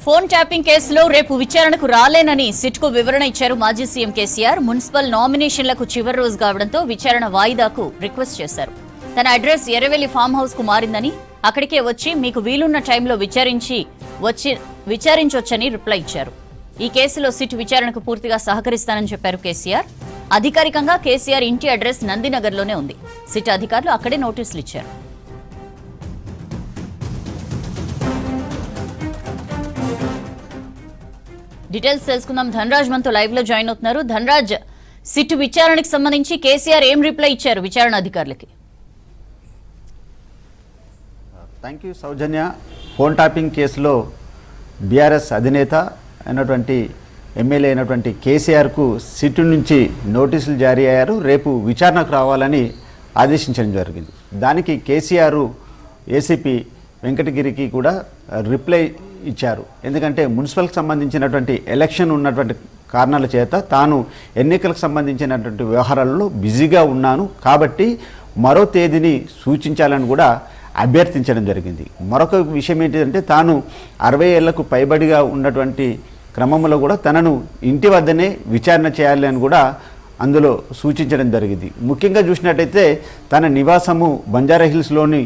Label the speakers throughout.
Speaker 1: Phone tapping కేసులో రేపు విచారణకు రాలేనని సిట్కు వివరణ ఇచ్చారు మాజీ సీఎం కేసీఆర్. మున్సిపల్ నామినేషన్లకు చివరి రోజు కావడంతో విచారణ వాయిదాకు రిక్వెస్ట్ చేశారు. తన అడ్రస్ ఎర్రవెల్లి ఫామ్ హౌస్ కు మారిందని, అక్కడికే వచ్చి మీకు వీలున్న టైంలో విచారించొచ్చని రిప్లై ఇచ్చారు. ఈ కేసులో సిట్ విచారణకు పూర్తిగా సహకరిస్తానని చెప్పారు కేసీఆర్. అధికారికంగా కేసీఆర్ ఇంటి అడ్రస్ నందినగర్లోనే ఉంది. సిట్ అధికారులు అక్కడే నోటీసులు ఇచ్చారు. డీటెయిల్స్ తెలుసుకుందాం. ధనరాజ్ మనతో లైవ్ లో జాయిన్ అవుతున్నారు. ధనరాజ్, సిట్ విచారణకు సంబంధించి కేసీఆర్ ఏం రిప్లై ఇచ్చారు విచారణ అధికారులకి?
Speaker 2: Thank you Soujanya. Phone tapping కేసులో బీఆర్ఎస్ అధినేత అయినటువంటి ఎమ్మెల్యే అయినటువంటి కేసీఆర్కు సిట్ నుంచి నోటీసులు జారీ అయ్యారు. రేపు విచారణకు రావాలని ఆదేశించడం జరిగింది. దానికి కేసీఆర్ ఏసీపీ వెంకటగిరికి కూడా రిప్లై ఇచ్చారు. ఎందుకంటే మున్సిపల్కి సంబంధించినటువంటి ఎలక్షన్ ఉన్నటువంటి కారణాల చేత తాను ఎన్నికలకు సంబంధించినటువంటి వ్యవహారాల్లో బిజీగా ఉన్నాను కాబట్టి మరో తేదీని సూచించాలని కూడా అభ్యర్థించడం జరిగింది. మరొక విషయం ఏంటంటే తాను 60 ఏళ్లకు పైబడిగా ఉన్నటువంటి క్రమంలో కూడా తనను ఇంటి వద్దనే విచారణ చేయాలని కూడా అందులో సూచించడం జరిగింది. ముఖ్యంగా చూసినట్టయితే తన నివాసము బంజారాహిల్స్లోని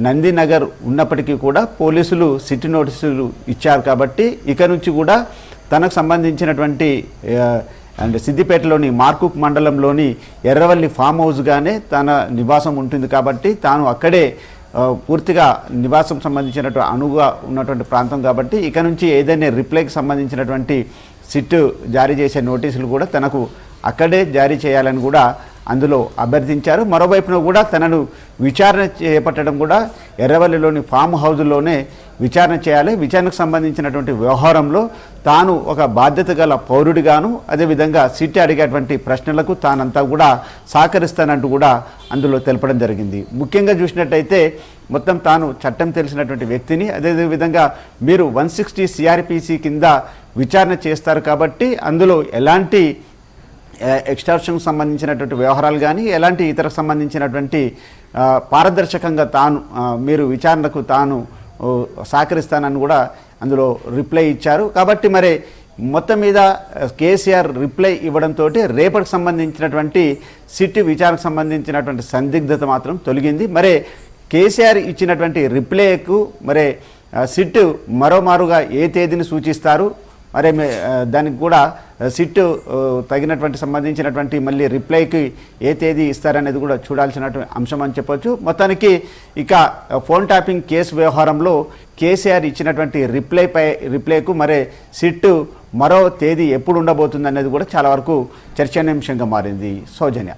Speaker 2: నందినగర్ ఉన్నప్పటికీ కూడా పోలీసులు సిట్ నోటీసులు ఇచ్చారు కాబట్టి ఇక నుంచి కూడా తనకు సంబంధించినటువంటి అంటే సిద్దిపేటలోని మార్కుక్ మండలంలోని ఎర్రవల్లి ఫామ్ హౌస్గానే తన నివాసం ఉంటుంది కాబట్టి తాను అక్కడే పూర్తిగా నివాసం సంబంధించినటువంటి అనువుగా ఉన్నటువంటి ప్రాంతం కాబట్టి ఇక నుంచి ఏదైనా రిప్లైకి సంబంధించినటువంటి సిట్ జారీ చేసే నోటీసులు కూడా తనకు అక్కడే జారీ చేయాలని కూడా అందులో అభ్యర్థించారు. మరోవైపున కూడా తనను విచారణ చేపట్టడం కూడా ఎర్రవల్లిలోని ఫామ్ హౌస్లోనే విచారణ చేయాలి. విచారణకు సంబంధించినటువంటి వ్యవహారంలో తాను ఒక బాధ్యత గల పౌరుడిగాను అదేవిధంగా సిట్ అడిగేటువంటి ప్రశ్నలకు తానంతా కూడా సహకరిస్తానంటూ కూడా అందులో తెలపడం జరిగింది. ముఖ్యంగా చూసినట్టయితే మొత్తం తాను చట్టం తెలిసినటువంటి వ్యక్తిని, అదేవిధంగా మీరు 160 సిఆర్పిసి కింద విచారణ చేస్తారు కాబట్టి అందులో ఎలాంటి ఎక్స్టార్షన్కు సంబంధించినటువంటి వ్యవహారాలు కానీ ఎలాంటి ఇతర సంబంధించినటువంటి పారదర్శకంగా మీరు విచారణకు తాను సహకరిస్తానని కూడా అందులో రిప్లై ఇచ్చారు. కాబట్టి మరి మొత్తం మీద కేసీఆర్ రిప్లై ఇవ్వడంతో రేపటికి సంబంధించినటువంటి సిట్ విచారణకు సంబంధించినటువంటి సందిగ్ధత మాత్రం తొలగింది. మరి కేసీఆర్ ఇచ్చినటువంటి రిప్లైకు మరి సిట్ మరోమారుగా ఏ తేదీని సూచిస్తారు, మరి దానికి కూడా సిట్ తగినటువంటి సంబంధించినటువంటి మళ్ళీ రిప్లైకి ఏ తేదీ ఇస్తారనేది కూడా చూడాల్సినటువంటి అంశం అని చెప్పొచ్చు. మొత్తానికి ఇక ఫోన్ ట్యాపింగ్ కేసు వ్యవహారంలో కేసీఆర్ ఇచ్చినటువంటి రిప్లైకు మరి సిట్ మరో తేదీ ఎప్పుడు ఉండబోతుంది అనేది కూడా చాలా వరకు చర్చనీయాంశంగా మారింది. సౌజన్య.